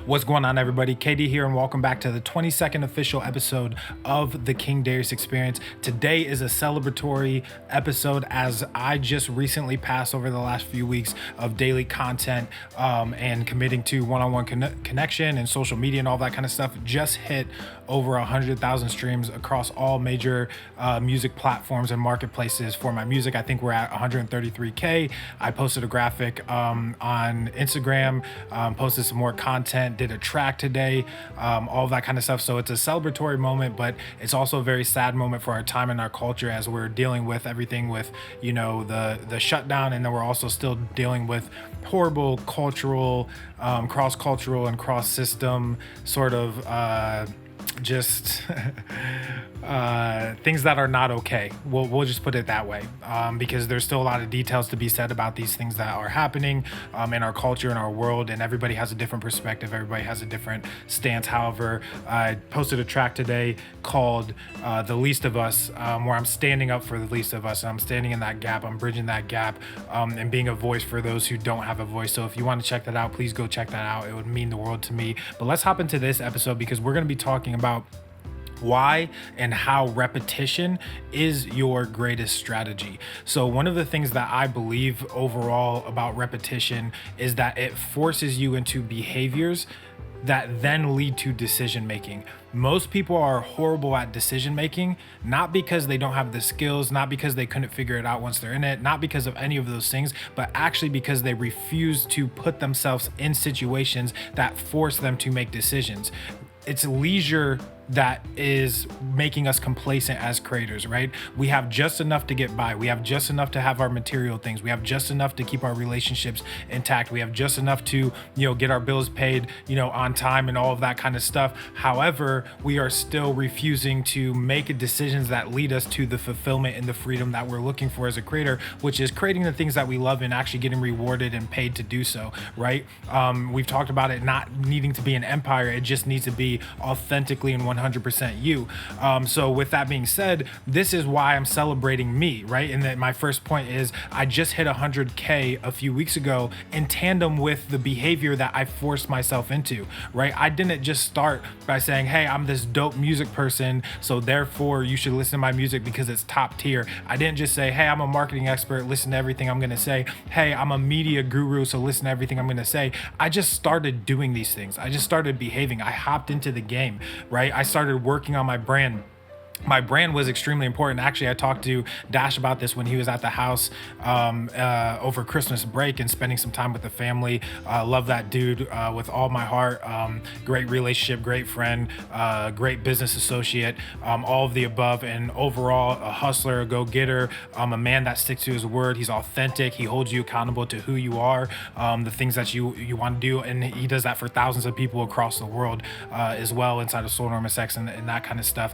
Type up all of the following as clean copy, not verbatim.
What's going on, everybody? KD here, and welcome back to the 22nd official episode of the King Darius Experience. Today is a celebratory episode as I just recently passed over the last few weeks of daily content and committing to one-on-one connection and social media and all that kind of stuff. Just hit over 100,000 streams across all major music platforms and marketplaces for my music. I think we're at 133K. I posted a graphic on Instagram, posted some more content, did a track today, all of that kind of stuff. So it's a celebratory moment, but it's also a very sad moment for our time and our culture as we're dealing with everything with, the shutdown. And then we're also still dealing with horrible cultural, cross-cultural and cross-system sort of just things that are not okay. We'll just put it that way, because there's still a lot of details to be said about these things that are happening in our culture, in our world, and everybody has a different perspective. Everybody has a different stance. However, I posted a track today called The Least of Us, where I'm standing up for the least of us, and I'm standing in that gap. I'm bridging that gap, and being a voice for those who don't have a voice. So if you want to check that out, please go check that out. It would mean the world to me. But let's hop into this episode because we're going to be talking about why and how repetition is your greatest strategy. So one of the things that I believe overall about repetition is that it forces you into behaviors that then lead to decision making. Most people are horrible at decision making, not because they don't have the skills, not because they couldn't figure it out once they're in it, not because of any of those things, but actually because they refuse to put themselves in situations that force them to make decisions. It's leisure that is making us complacent as creators, right? We have just enough to get by. We have just enough to have our material things. We have just enough to keep our relationships intact. We have just enough to, get our bills paid, on time and all of that kind of stuff. However, we are still refusing to make decisions that lead us to the fulfillment and the freedom that we're looking for as a creator, which is creating the things that we love and actually getting rewarded and paid to do so, right? We've talked about it not needing to be an empire. It just needs to be authentically and 100% you. So with that being said, this is why I'm celebrating me, right? And that my first point is I just hit 100K a few weeks ago in tandem with the behavior that I forced myself into, right? I didn't just start by saying, hey, I'm this dope music person, so therefore you should listen to my music because it's top tier. I didn't just say, hey, I'm a marketing expert, listen to everything I'm gonna say. Hey, I'm a media guru, so listen to everything I'm gonna say. I just started doing these things. I just started behaving. I hopped into the game, right? I started working on my brand. My brand was extremely important. Actually, I talked to Dash about this when he was at the house over Christmas break and spending some time with the family. Love that dude with all my heart. Great relationship, great friend, great business associate, all of the above. And overall, a hustler, a go-getter, a man that sticks to his word. He's authentic. He holds you accountable to who you are, the things that you want to do. And he does that for thousands of people across the world as well, inside of Soul Enormous X and that kind of stuff.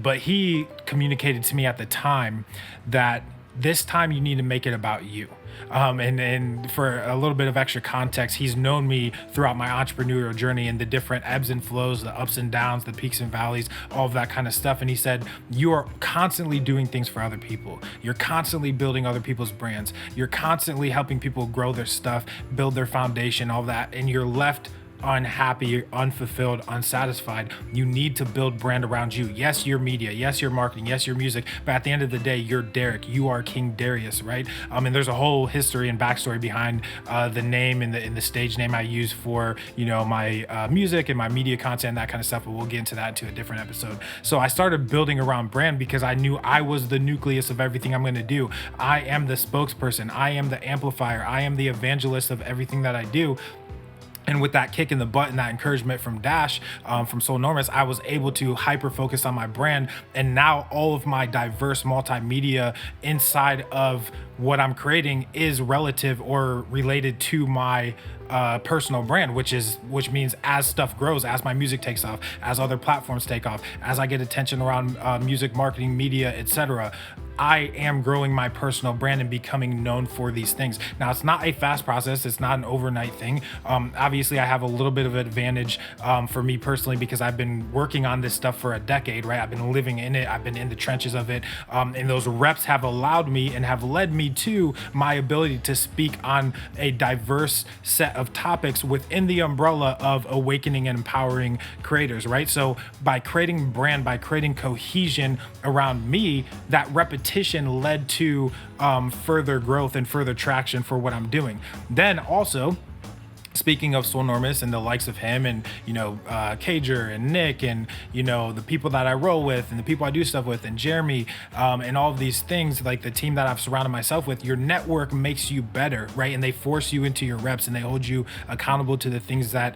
But he communicated to me at the time that this time you need to make it about you. And for a little bit of extra context, he's known me throughout my entrepreneurial journey and the different ebbs and flows, the ups and downs, the peaks and valleys, all of that kind of stuff. And he said, you are constantly doing things for other people. You're constantly building other people's brands. You're constantly helping people grow their stuff, build their foundation, all that. And you're left unhappy, unfulfilled, unsatisfied. You need to build brand around you. Yes, your media, yes, your marketing, yes, your music, but at the end of the day, you're Derek. You are King Darius, right? And there's a whole history and backstory behind the name and the stage name I use for my music and my media content and that kind of stuff. But we'll get into that into a different episode. So I started building around brand because I knew I was the nucleus of everything I'm going to do. I am the spokesperson. I am the amplifier. I am the evangelist of everything that I do. And with that kick in the butt and that encouragement from Dash, from Soul Enormous, I was able to hyper focus on my brand. And now all of my diverse multimedia inside of what I'm creating is relative or related to my personal brand, which means as stuff grows, as my music takes off, as other platforms take off, as I get attention around music, marketing, media, etc., I am growing my personal brand and becoming known for these things. Now, it's not a fast process. It's not an overnight thing. Obviously, I have a little bit of advantage for me personally because I've been working on this stuff for a decade, right? I've been living in it. I've been in the trenches of it. And those reps have allowed me and have led me to my ability to speak on a diverse set of topics within the umbrella of awakening and empowering creators, right? So by creating brand, by creating cohesion around me, that repetition led to further growth and further traction for what I'm doing. Then also, speaking of Soulnormous and the likes of him and, Cager and Nick and, the people that I roll with and the people I do stuff with and Jeremy and all of these things, like the team that I've surrounded myself with, your network makes you better, right? And they force you into your reps and they hold you accountable to the things that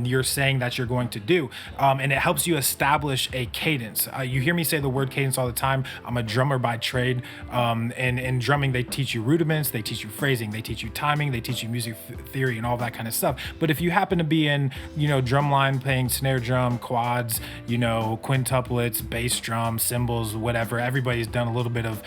you're saying that you're going to do. And it helps you establish a cadence. You hear me say the word cadence all the time. I'm a drummer by trade. And in drumming, they teach you rudiments, they teach you phrasing, they teach you timing, they teach you music theory and all that kind of stuff. But if you happen to be in, drumline, playing snare drum, quads, quintuplets, bass drum, cymbals, whatever, everybody's done a little bit of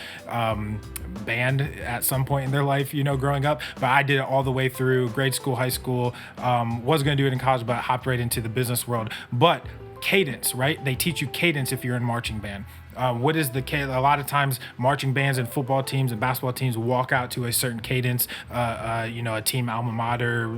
band at some point in their life, growing up. But I did it all the way through grade school, high school, was going to do it in college, but hopped right into the business world. But cadence, right? They teach you cadence if you're in marching band. What is the cadence? A lot of times marching bands and football teams and basketball teams walk out to a certain cadence, a team alma mater,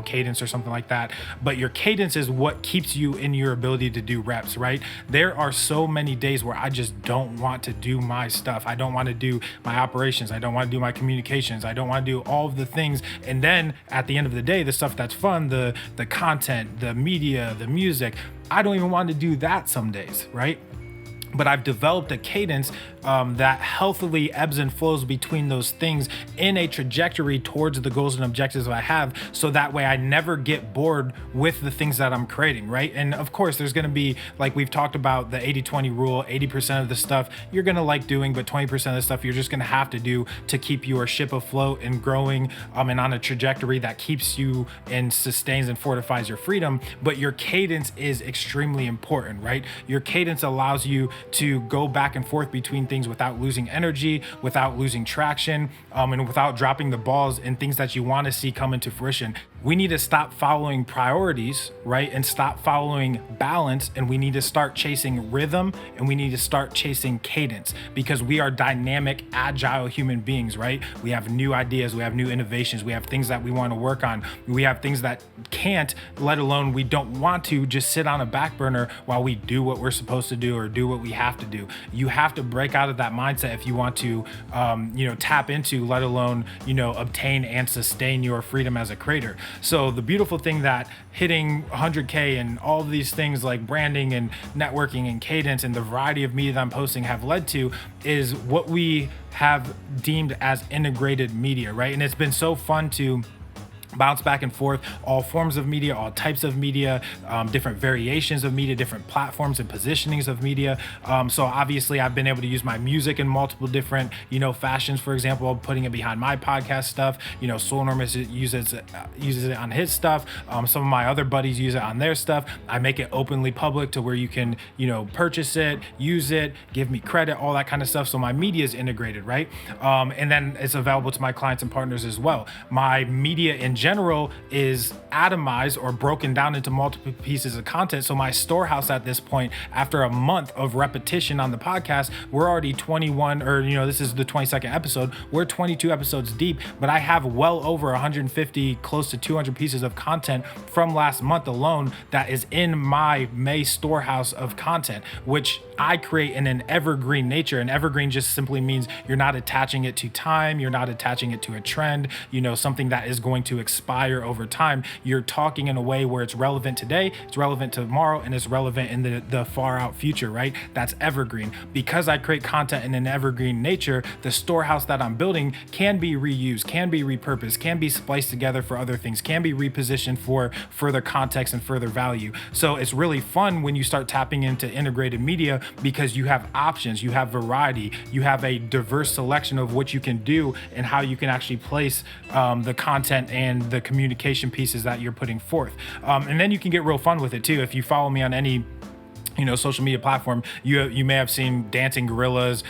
cadence or something like that. But your cadence is what keeps you in your ability to do reps, right? There are so many days where I just don't want to do my stuff. I don't want to do my operations. I don't want to do my communications. I don't want to do all of the things. And then at the end of the day, the stuff that's fun, the content, the media, the music, I don't even want to do that some days, right? But I've developed a cadence that healthily ebbs and flows between those things in a trajectory towards the goals and objectives I have. So that way I never get bored with the things that I'm creating, right? And of course, there's going to be, like we've talked about, the 80-20 rule. 80% of the stuff you're going to like doing, but 20% of the stuff you're just going to have to do to keep your ship afloat and growing and on a trajectory that keeps you and sustains and fortifies your freedom. But your cadence is extremely important, right? Your cadence allows you to go back and forth between things without losing energy, without losing traction, and without dropping the balls in things that you want to see come into fruition. We need to stop following priorities, right? And stop following balance. And we need to start chasing rhythm, and we need to start chasing cadence, because we are dynamic, agile human beings, right? We have new ideas, we have new innovations, we have things that we want to work on. We have things that can't, let alone we don't want to, just sit on a back burner while we do what we're supposed to do or do what we have to do. You have to break out of that mindset if you want to, tap into, let alone, obtain and sustain your freedom as a creator. So the beautiful thing that hitting 100K and all of these things like branding and networking and cadence and the variety of media that I'm posting have led to is what we have deemed as integrated media, right? And it's been so fun to bounce back and forth, all forms of media, all types of media, different variations of media, different platforms and positionings of media. So obviously I've been able to use my music in multiple different, fashions. For example, putting it behind my podcast stuff, Soulnormous uses it on his stuff. Some of my other buddies use it on their stuff. I make it openly public to where you can, purchase it, use it, give me credit, all that kind of stuff. So my media is integrated, right? And then it's available to my clients and partners as well. My media in general is atomized or broken down into multiple pieces of content. So my storehouse at this point, after a month of repetition on the podcast, we're already 21, or this is the 22nd episode. We're 22 episodes deep, but I have well over 150, close to 200 pieces of content from last month alone that is in my May storehouse of content, which I create in an evergreen nature. And evergreen just simply means you're not attaching it to time, you're not attaching it to a trend, something that is going to expire over time. You're talking in a way where it's relevant today, it's relevant tomorrow, and it's relevant in the far out future, right? That's evergreen. Because I create content in an evergreen nature, the storehouse that I'm building can be reused, can be repurposed, can be spliced together for other things, can be repositioned for further context and further value. So it's really fun when you start tapping into integrated media, because you have options, you have variety, you have a diverse selection of what you can do and how you can actually place the content and the communication pieces that you're putting forth. And then you can get real fun with it too. If you follow me on any social media platform, you may have seen dancing gorillas,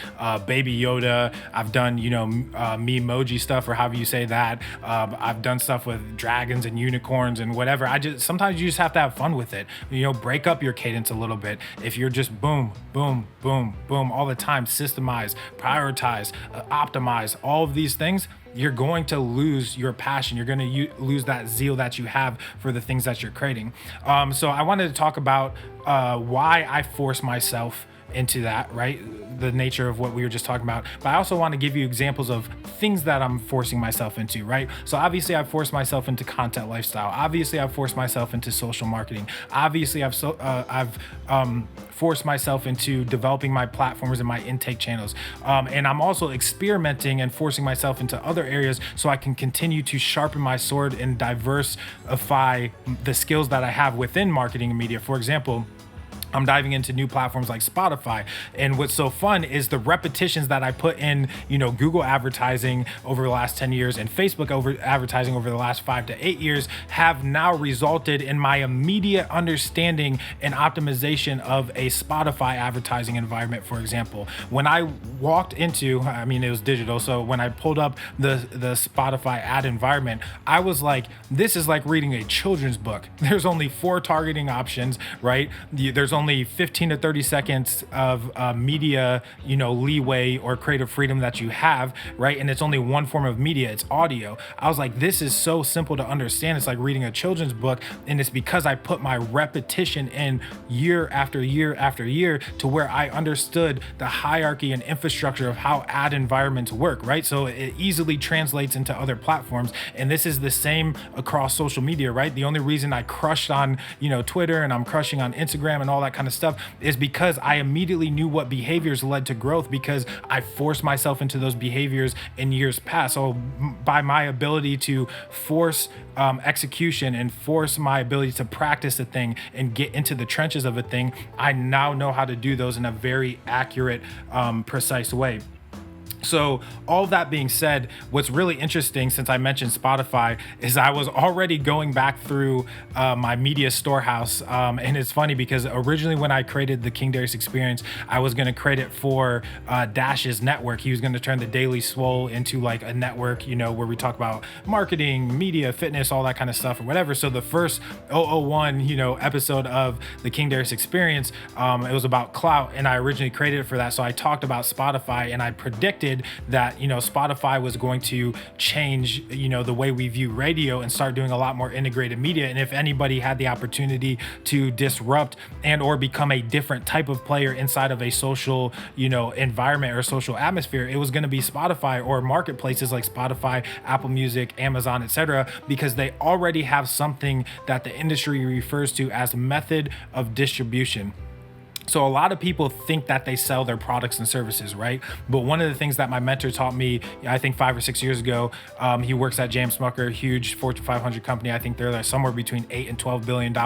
baby Yoda. I've done memoji stuff, or however you say that. I've done stuff with dragons and unicorns and whatever. I just Sometimes you just have to have fun with it. Break up your cadence a little bit. If you're just boom boom boom boom all the time, systemize, prioritize, optimize, all of these things, you're going to lose your passion. You're going to lose that zeal that you have for the things that you're creating. So I wanted to talk about why I force myself into that, right? The nature of what we were just talking about. But I also want to give you examples of things that I'm forcing myself into, right? So obviously I've forced myself into content lifestyle. Obviously I've forced myself into social marketing. Obviously I've forced myself into developing my platforms and my intake channels. And I'm also experimenting and forcing myself into other areas so I can continue to sharpen my sword and diversify the skills that I have within marketing and media. For example, I'm diving into new platforms like Spotify. And what's so fun is the repetitions that I put in, Google advertising over the last 10 years and Facebook advertising over the last 5 to 8 years have now resulted in my immediate understanding and optimization of a Spotify advertising environment. For example, when I walked into, it was digital. So when I pulled up the Spotify ad environment, I was like, this is like reading a children's book. There's only 4 targeting options, right? There's only 15 to 30 seconds of media, leeway or creative freedom that you have, right? And it's only one form of media, it's audio. I was like, this is so simple to understand. It's like reading a children's book. And it's because I put my repetition in year after year after year to where I understood the hierarchy and infrastructure of how ad environments work, right? So it easily translates into other platforms. And this is the same across social media, right? The only reason I crushed on, Twitter, and I'm crushing on Instagram and all that kind of stuff is because I immediately knew what behaviors led to growth, because I forced myself into those behaviors in years past. So by my ability to force execution and force my ability to practice a thing and get into the trenches of a thing, I now know how to do those in a very accurate, precise way. So all that being said, what's really interesting, since I mentioned Spotify, is I was already going back through my media storehouse. And it's funny because originally when I created the King Darius experience, I was going to create it for Dash's network. He was going to turn the Daily Swole into like a network, where we talk about marketing, media, fitness, all that kind of stuff or whatever. So the first 001, episode of the King Darius experience, it was about clout. And I originally created it for that. So I talked about Spotify and I predicted that Spotify was going to change the way we view radio and start doing a lot more integrated media. And if anybody had the opportunity to disrupt and or become a different type of player inside of a social environment or social atmosphere, it was going to be Spotify or marketplaces like Spotify, Apple Music, Amazon, etc., because they already have something that the industry refers to as method of distribution. So a lot of people think that they sell their products and services, right? But one of the things that my mentor taught me, I think 5 or 6 years ago, he works at J.M. Smucker, huge Fortune 500 company. I think they're like somewhere between $8 and $12 billion,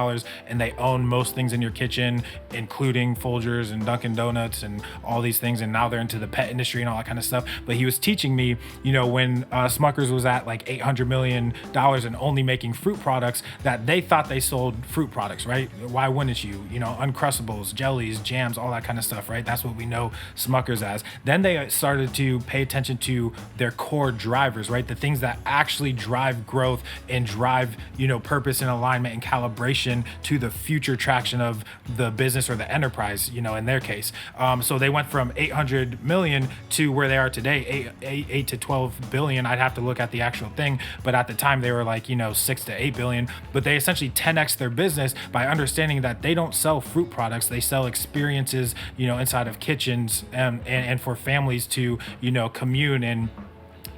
and they own most things in your kitchen, including Folgers and Dunkin' Donuts and all these things. And now they're into the pet industry and all that kind of stuff. But he was teaching me, when Smucker's was at like $800 million and only making fruit products, that they thought they sold fruit products, right? Why wouldn't you? Uncrustables, jellies, jams, all that kind of stuff, right? That's what we know Smucker's as. Then they started to pay attention to their core drivers, right? The things that actually drive growth and drive, purpose and alignment and calibration to the future traction of the business or the enterprise, in their case. So they went from 800 million to where they are today, 8 to 12 billion. I'd have to look at the actual thing, but at the time they were like, 6 to 8 billion. But they essentially 10x their business by understanding that they don't sell fruit products, they sell experiences, inside of kitchens, and for families to, commune and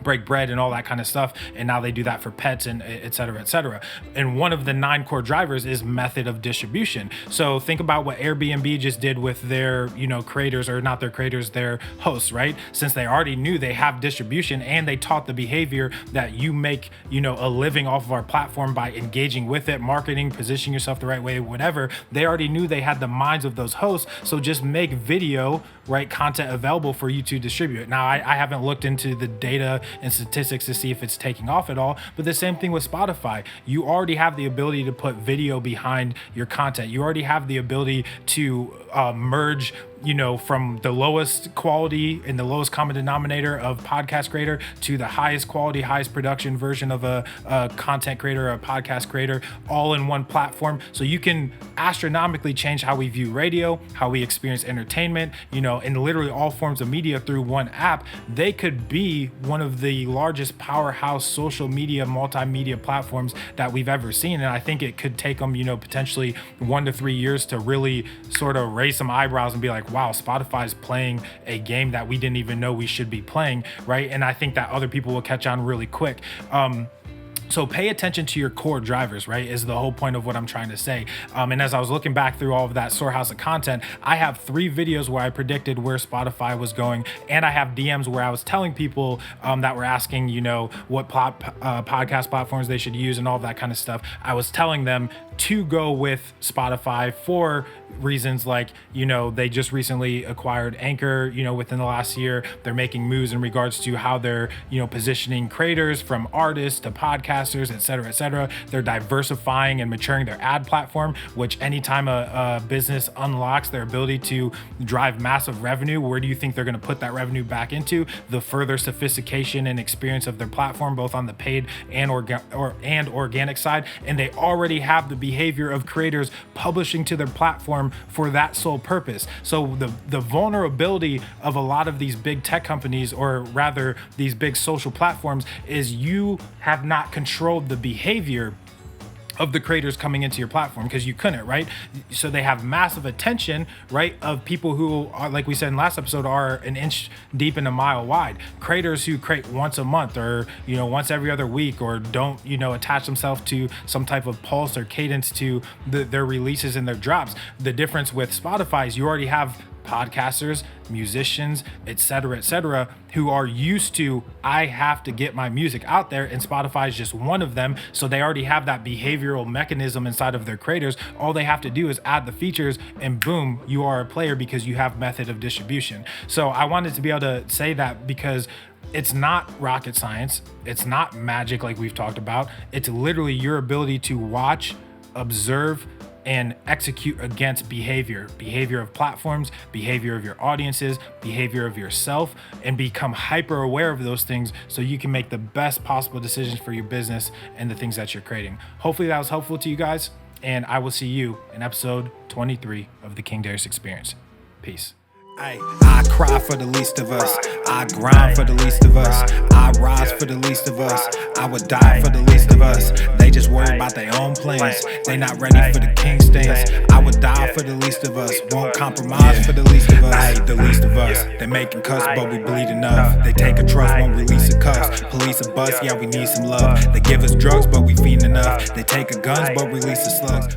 break bread and all that kind of stuff. And now they do that for pets and et cetera, et cetera. And one of the 9 core drivers is method of distribution. So think about what Airbnb just did with their, creators, or not their creators, their hosts, right? Since they already knew they have distribution and they taught the behavior that you make, a living off of our platform by engaging with it, marketing, positioning yourself the right way, whatever. They already knew they had the minds of those hosts. So just make video, right, content available for you to distribute. Now, I haven't looked into the data and statistics to see if it's taking off at all. But the same thing with Spotify. You already have the ability to put video behind your content. You already have the ability to merge, from the lowest quality and the lowest common denominator of podcast creator to the highest quality, highest production version of a content creator or a podcast creator, all in one platform. So you can astronomically change how we view radio, how we experience entertainment, in literally all forms of media through one app. They could be one of the largest powerhouse social media, multimedia platforms that we've ever seen. And I think it could take them, potentially 1 to 3 years to really sort of raise some eyebrows and be like, wow, Spotify's playing a game that we didn't even know we should be playing, right? And I think that other people will catch on really quick. So pay attention to your core drivers, right, is the whole point of what I'm trying to say. And as I was looking back through all of that storehouse of content, I have 3 videos where I predicted where Spotify was going. And I have DMs where I was telling people that were asking, what podcast platforms they should use and all that kind of stuff. I was telling them to go with Spotify for reasons like, they just recently acquired Anchor, within the last year. They're making moves in regards to how they're, positioning creators from artists to podcasters, et cetera, et cetera. They're diversifying and maturing their ad platform, which anytime a business unlocks their ability to drive massive revenue, where do you think they're going to put that revenue back into? The further sophistication and experience of their platform, both on the paid and organic side. And they already have the behavior of creators publishing to their platform for that sole purpose. So the vulnerability of a lot of these big tech companies, or rather these big social platforms, is you have not controlled the behavior of the creators coming into your platform, because you couldn't, right? So they have massive attention, right, of people who are, like we said in last episode, are an inch deep and a mile wide. Creators who create once a month or, once every other week, or don't, attach themselves to some type of pulse or cadence to their releases and their drops. The difference with Spotify is you already have podcasters, musicians, et cetera, who are used to, I have to get my music out there, and Spotify is just one of them. So they already have that behavioral mechanism inside of their creators. All they have to do is add the features, and boom, you are a player because you have method of distribution. So I wanted to be able to say that because it's not rocket science. It's not magic like we've talked about. It's literally your ability to watch, observe, and execute against behavior of platforms, behavior of your audiences, behavior of yourself, and become hyper aware of those things so you can make the best possible decisions for your business and the things that you're creating. Hopefully that was helpful to you guys, and I will see you in episode 23 of the King Darius Experience. Peace. I cry for the least of us. I grind for the least of us. I rise for the least of us. I would die for the least of us. They just worry about their own plans. They not ready for the king stance. I would die for the least of us. Won't compromise for the least of us. The least of us. They making cuss, but we bleed enough. They take a trust, won't release a cuss. Police a bus, yeah, we need some love. They give us drugs, but we feeding enough. They take a guns, but release the slugs.